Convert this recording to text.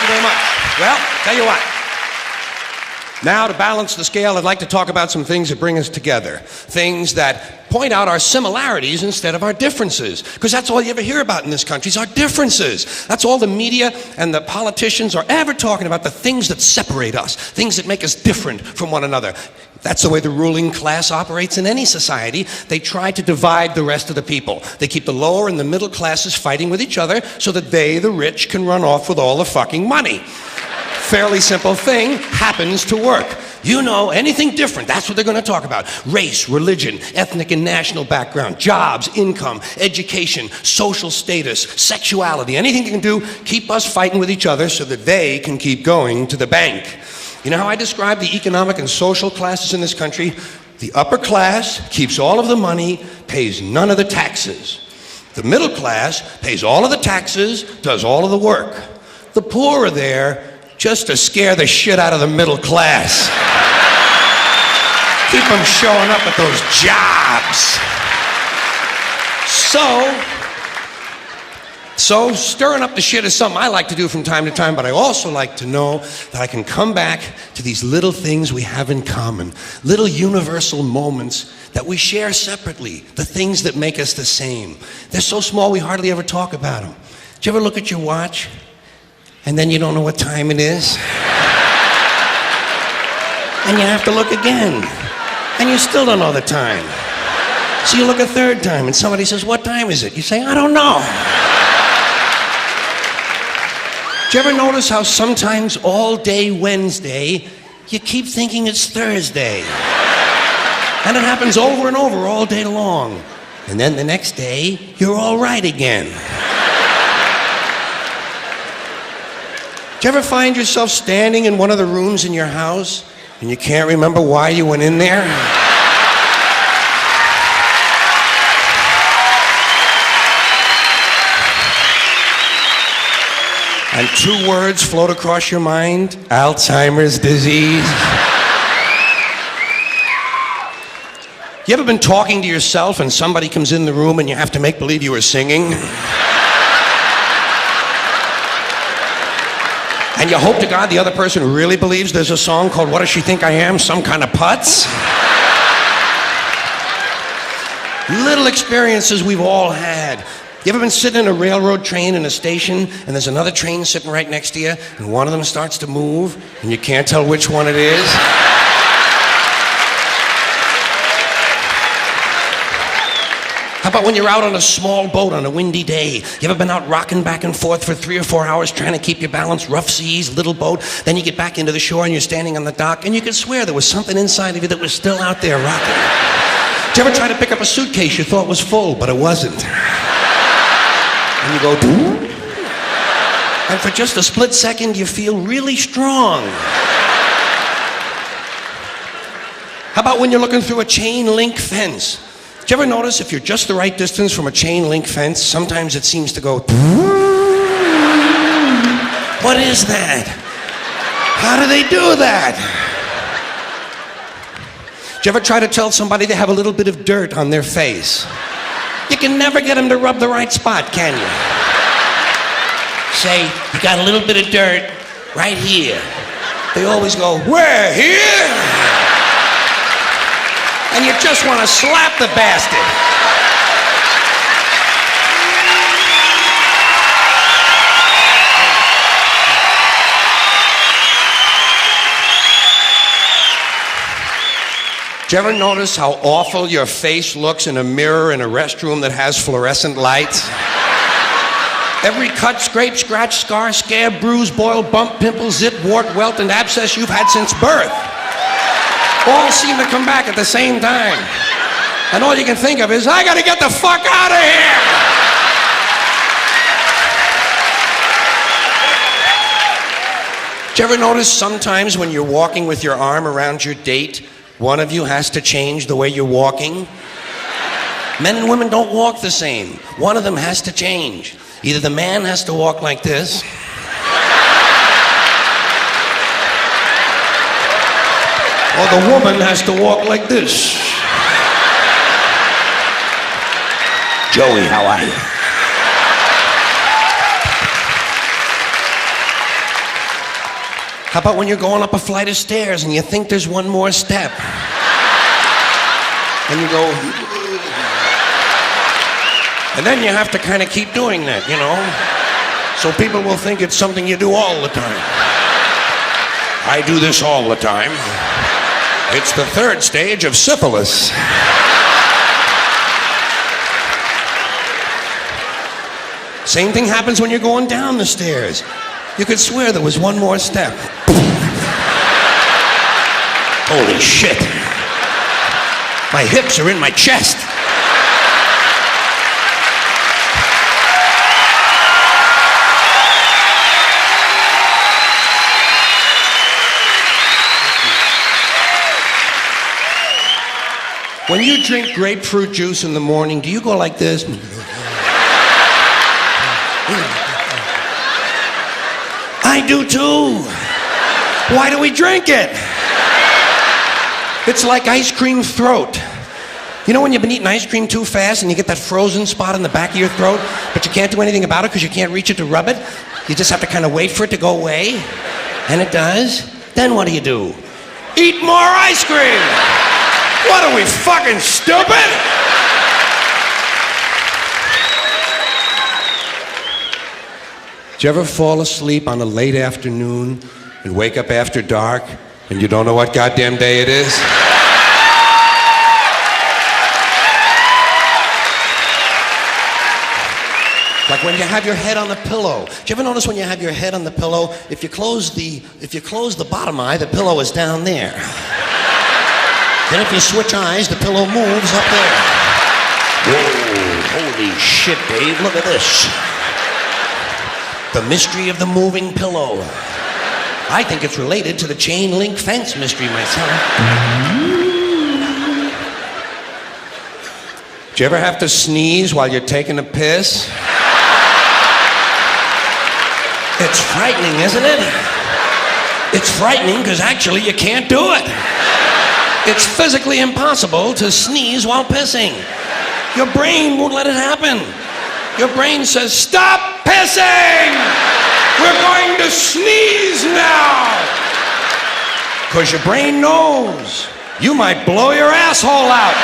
you very much. Well, tell you what. Now, to balance the scale, I'd like to talk about some things that bring us together. Things that point out our similarities instead of our differences. Because that's all you ever hear about in this country is our differences. That's all the media and the politicians are ever talking about, the things that separate us, things that make us different from one another. That's the way the ruling class operates in any society. They try to divide the rest of the people. They keep the lower and the middle classes fighting with each other so that they, the rich, can run off with all the fucking money. Fairly simple thing, happens to work. You know, anything different, that's what they're going to talk about. Race, religion, ethnic and national background, jobs, income, education, social status, sexuality, anything you can do, keep us fighting with each other so that they can keep going to the bank. You know how I describe the economic and social classes in this country? The upper class keeps all of the money, pays none of the taxes. The middle class pays all of the taxes, does all of the work. The poor are there just to scare the shit out of the middle class. Keep them showing up at those jobs. So stirring up the shit is something I like to do from time to time, but I also like to know that I can come back to these little things we have in common, little universal moments that we share separately, the things that make us the same. They're so small we hardly ever talk about them. Did you ever look at your watch and then you don't know what time it is? And you have to look again, and you still don't know the time. So you look a third time, and somebody says, "What time is it?" You say, "I don't know." Did you ever notice how sometimes all day Wednesday, you keep thinking it's Thursday? And it happens over and over all day long. And then the next day, you're all right again. Do you ever find yourself standing in one of the rooms in your house and you can't remember why you went in there? And two words float across your mind: Alzheimer's disease. You ever been talking to yourself and somebody comes in the room and you have to make believe you were singing? And you hope to God the other person really believes there's a song called "What Does She Think I Am?" Some kind of putz? Little experiences we've all had. You ever been sitting in a railroad train in a station and there's another train sitting right next to you and one of them starts to move and you can't tell which one it is? How about when you're out on a small boat on a windy day? You ever been out rocking back and forth for 3 or 4 hours trying to keep your balance? Rough seas, little boat. Then you get back into the shore and you're standing on the dock and you could swear there was something inside of you that was still out there rocking. Did you ever try to pick up a suitcase you thought was full, but it wasn't? And you go, "Doo?" And for just a split second you feel really strong. How about when you're looking through a chain link fence? Did you ever notice if you're just the right distance from a chain link fence, sometimes it seems to go, what is that? How do they do that? Did you ever try to tell somebody they have a little bit of dirt on their face? You can never get them to rub the right spot, can you? Say, "You got a little bit of dirt right here." They always go, "Where? Here?" And you just want to slap the bastard. Do you ever notice how awful your face looks in a mirror in a restroom that has fluorescent lights? Every cut, scrape, scratch, scar, scab, bruise, boil, bump, pimple, zip, wart, welt, and abscess you've had since birth all seem to come back at the same time. And all you can think of is, "I gotta get the fuck out of here!" Do you ever notice sometimes when you're walking with your arm around your date, one of you has to change the way you're walking? Men and women don't walk the same. One of them has to change. Either the man has to walk like this, or the woman has to walk like this. Joey, how are you? How about when you're going up a flight of stairs and you think there's one more step? And you go... And then you have to kind of keep doing that, you know? So people will think it's something you do all the time. I do this all the time. It's the third stage of syphilis. Same thing happens when you're going down the stairs. You could swear there was one more step. Holy shit. My hips are in my chest. When you drink grapefruit juice in the morning, do you go like this? I do too. Why do we drink it? It's like ice cream throat. You know when you've been eating ice cream too fast and you get that frozen spot in the back of your throat, but you can't do anything about it because you can't reach it to rub it? You just have to kind of wait for it to go away. And it does. Then what do? Eat more ice cream! What are we, fucking stupid? Did you ever fall asleep on a late afternoon and wake up after dark and you don't know what goddamn day it is? Like when you have your head on the pillow. Do you ever notice when you have your head on the pillow, if you close the bottom eye, the pillow is down there. Then if you switch eyes, the pillow moves up there. Whoa, holy shit, Dave, look at this. The mystery of the moving pillow. I think it's related to the chain link fence mystery myself. Do you ever have to sneeze while you're taking a piss? It's frightening, isn't it? It's frightening because actually you can't do it. It's physically impossible to sneeze while pissing. Your brain won't let it happen. Your brain says, stop pissing! We're going to sneeze now! Because your brain knows you might blow your asshole out.